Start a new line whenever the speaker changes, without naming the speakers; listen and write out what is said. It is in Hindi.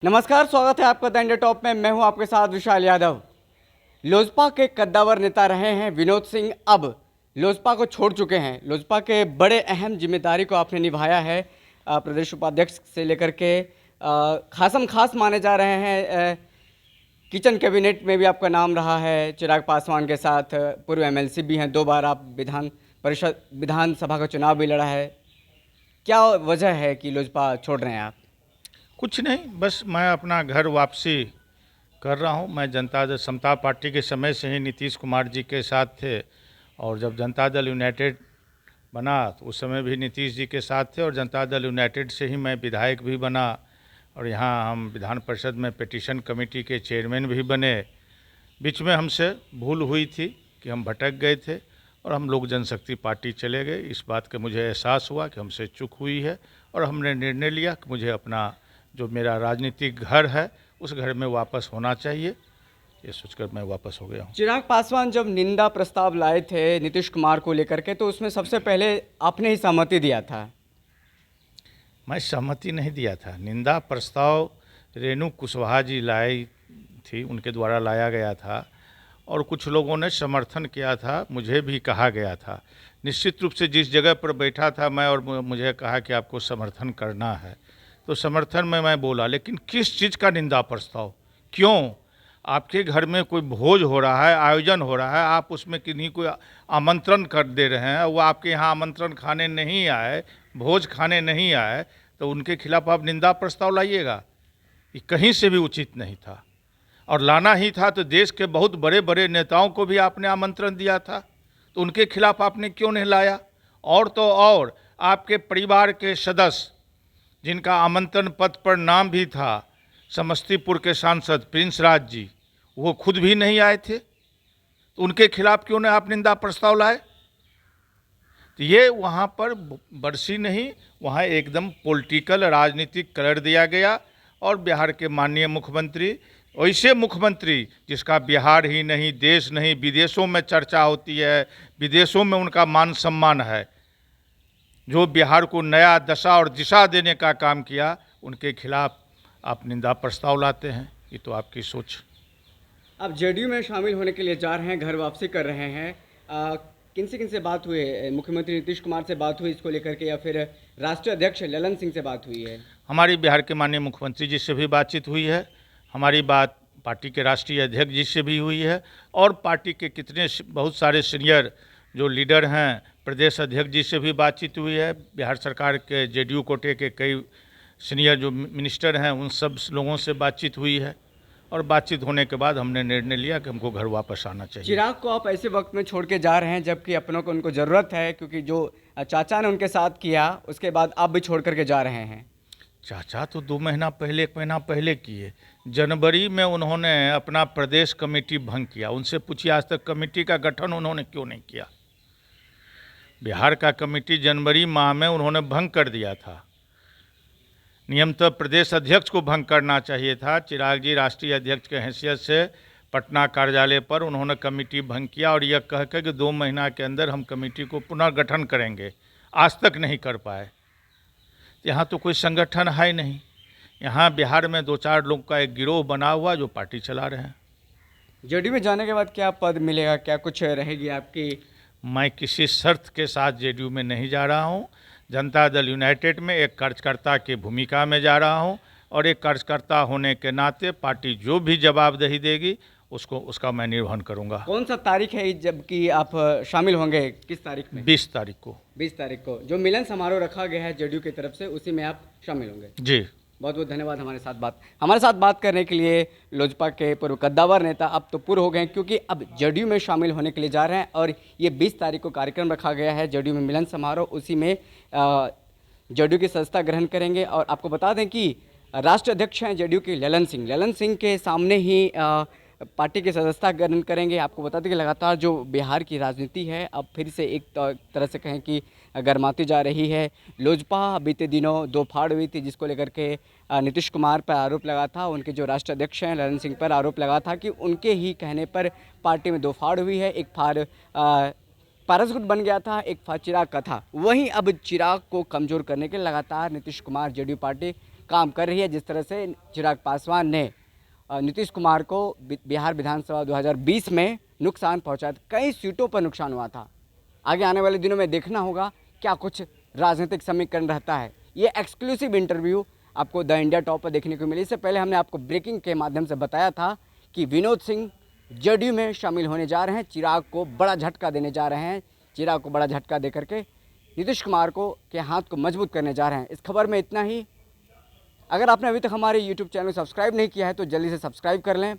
नमस्कार, स्वागत है आपका द इंडिया टॉप में। मैं हूं आपके साथ विशाल यादव। लोजपा के कद्दावर नेता रहे हैं विनोद सिंह, अब लोजपा को छोड़ चुके हैं। लोजपा के बड़े अहम जिम्मेदारी को आपने निभाया है, प्रदेश उपाध्यक्ष से लेकर के खासम खास माने जा रहे हैं। किचन कैबिनेट में भी आपका नाम रहा है चिराग पासवान के साथ, पूर्व एमएलसी भी हैं, 2 बार आप विधानसभा का चुनाव भी लड़ा है। क्या वजह है कि लोजपा छोड़ रहे हैं आप?
कुछ नहीं, बस मैं अपना घर वापसी कर रहा हूं। मैं जनता दल समता पार्टी के समय से ही नीतीश कुमार जी के साथ थे, और जब जनता दल यूनाइटेड बना तो उस समय भी नीतीश जी के साथ थे, और जनता दल यूनाइटेड से ही मैं विधायक भी बना, और यहाँ हम विधान परिषद में पिटीशन कमेटी के चेयरमैन भी बने। बीच में हमसे भूल हुई थी कि हम भटक गए थे और हम लोक जनशक्ति पार्टी चले गए। इस बात का मुझे एहसास हुआ कि हमसे चूक हुई है, और हमने निर्णय लिया कि मुझे अपना जो मेरा राजनीतिक घर है उस घर में वापस होना चाहिए। ये सोचकर मैं वापस हो गया हूँ।
चिराग पासवान जब निंदा प्रस्ताव लाए थे नीतीश कुमार को लेकर के, तो उसमें सबसे पहले आपने ही सहमति दिया था।
मैं सहमति नहीं दिया था। निंदा प्रस्ताव रेणु कुशवाहा जी लाई थी, उनके द्वारा लाया गया था, और कुछ लोगों ने समर्थन किया था, मुझे भी कहा गया था। निश्चित रूप से जिस जगह पर बैठा था मैं, और मुझे कहा कि आपको समर्थन करना है, तो समर्थन में मैं बोला। लेकिन किस चीज़ का निंदा प्रस्ताव? क्यों? आपके घर में कोई भोज हो रहा है, आयोजन हो रहा है, आप उसमें किन्हीं को आमंत्रण कर दे रहे हैं, वो आपके यहाँ आमंत्रण खाने नहीं आए, भोज खाने नहीं आए, तो उनके खिलाफ आप निंदा प्रस्ताव लाइएगा? ये कहीं से भी उचित नहीं था, और लाना ही था तो देश के बहुत बड़े बड़े नेताओं को भी आपने आमंत्रण दिया था, तो उनके खिलाफ आपने क्यों नहीं लाया? और तो और आपके परिवार के सदस्य जिनका आमंत्रण पत्र पर नाम भी था, समस्तीपुर के सांसद प्रिंस राज जी, वो खुद भी नहीं आए थे, तो उनके खिलाफ क्यों नहीं आप निंदा प्रस्ताव लाए? तो ये वहाँ पर बरसी नहीं, वहाँ एकदम पॉलिटिकल राजनीतिक कलर दिया गया। और बिहार के माननीय मुख्यमंत्री, ऐसे मुख्यमंत्री जिसका बिहार ही नहीं, देश नहीं, विदेशों में चर्चा होती है, विदेशों में उनका मान सम्मान है, जो बिहार को नया दशा और दिशा देने का काम किया, उनके खिलाफ आप निंदा प्रस्ताव लाते हैं। ये तो आपकी सोच।
आप जेडीयू में शामिल होने के लिए जा रहे हैं, घर वापसी कर रहे हैं। किन से बात हुई है? मुख्यमंत्री नीतीश कुमार से बात हुई इसको लेकर के, या फिर राष्ट्रीय अध्यक्ष ललन सिंह से बात हुई है?
हमारी बिहार के माननीय मुख्यमंत्री जी से भी बातचीत हुई है, हमारी बात पार्टी के राष्ट्रीय अध्यक्ष जी से भी हुई है, और पार्टी के बहुत सारे सीनियर जो लीडर हैं, प्रदेश अध्यक्ष जी से भी बातचीत हुई है। बिहार सरकार के जेडीयू कोटे के कई सीनियर जो मिनिस्टर हैं, उन सब लोगों से बातचीत हुई है, और बातचीत होने के बाद हमने निर्णय लिया कि हमको घर वापस आना चाहिए।
चिराग को आप ऐसे वक्त में छोड़ के जा रहे हैं जबकि अपनों को उनको ज़रूरत है, क्योंकि जो चाचा ने उनके साथ किया उसके बाद आप भी छोड़ करके जा रहे हैं।
चाचा तो 2 महीना पहले, 1 महीना पहले किए। जनवरी में उन्होंने अपना प्रदेश कमेटी भंग किया। उनसे पूछिए आज तक कमेटी का गठन उन्होंने क्यों नहीं किया? बिहार का कमेटी जनवरी माह में उन्होंने भंग कर दिया था। नियमतः प्रदेश अध्यक्ष को भंग करना चाहिए था। चिराग जी राष्ट्रीय अध्यक्ष के हैसियत से पटना कार्यालय पर उन्होंने कमेटी भंग किया, और यह कह के कि 2 महीना के अंदर हम कमेटी को पुनर्गठन करेंगे, आज तक नहीं कर पाए। यहाँ तो कोई संगठन है ही नहीं। यहाँ बिहार में 2-4 लोग का एक गिरोह बना हुआ जो पार्टी चला रहे हैं।
जेडीयू में जाने के बाद क्या पद मिलेगा, क्या कुछ रहेगी आपकी?
मैं किसी शर्त के साथ जेडीयू में नहीं जा रहा हूँ। जनता दल यूनाइटेड में एक कार्यकर्ता की भूमिका में जा रहा हूँ, और एक कार्यकर्ता होने के नाते पार्टी जो भी जवाबदेही देगी उसका मैं निर्वहन करूँगा।
कौन सा तारीख है जबकि आप शामिल होंगे? किस तारीख में?
20 तारीख को।
20 तारीख को जो मिलन समारोह रखा गया है जेडीयू की तरफ से, उसी में आप शामिल होंगे?
जी,
बहुत बहुत धन्यवाद हमारे साथ बात करने के लिए। लोजपा के पूर्व कद्दावर नेता, अब तो पूर्व हो गए क्योंकि अब जेडीयू में शामिल होने के लिए जा रहे हैं, और ये 20 तारीख को कार्यक्रम रखा गया है जेडीयू में मिलन समारोह, उसी में जेडीयू की सदस्यता ग्रहण करेंगे। और आपको बता दें कि राष्ट्रीय अध्यक्ष हैं जेडीयू के ललन सिंह के सामने ही पार्टी की सदस्यता ग्रहण करेंगे। आपको बता दें कि लगातार जो बिहार की राजनीति है अब फिर से एक तरह से कहें कि गर्माती जा रही है। लोजपा बीते दिनों 2 फाड़ हुई थी, जिसको लेकर के नीतीश कुमार पर आरोप लगा था, उनके जो राष्ट्रीय अध्यक्ष हैं ललन सिंह पर आरोप लगा था कि उनके ही कहने पर पार्टी में 2 फाड़ हुई है। एक फाड़ पारसगुट बन गया था, एक फाड़ चिराग का था। वहीं अब चिराग को कमज़ोर करने के लगातार नीतीश कुमार जेडीयू पार्टी काम कर रही है। जिस तरह से चिराग पासवान ने नीतीश कुमार को बिहार विधानसभा 2020 में नुकसान पहुंचा था, कई सीटों पर नुकसान हुआ था। आगे आने वाले दिनों में देखना होगा क्या कुछ राजनीतिक समीकरण रहता है। ये एक्सक्लूसिव इंटरव्यू आपको द इंडिया टॉप पर देखने को मिली। इससे पहले हमने आपको ब्रेकिंग के माध्यम से बताया था कि विनोद सिंह जदयू में शामिल होने जा रहे हैं, चिराग को बड़ा झटका देने जा रहे हैं। चिराग को बड़ा झटका दे करके नीतीश कुमार को के हाथ को मजबूत करने जा रहे हैं। इस खबर में इतना ही। अगर आपने अभी तक हमारे YouTube चैनल को सब्सक्राइब नहीं किया है तो जल्दी से सब्सक्राइब कर लें।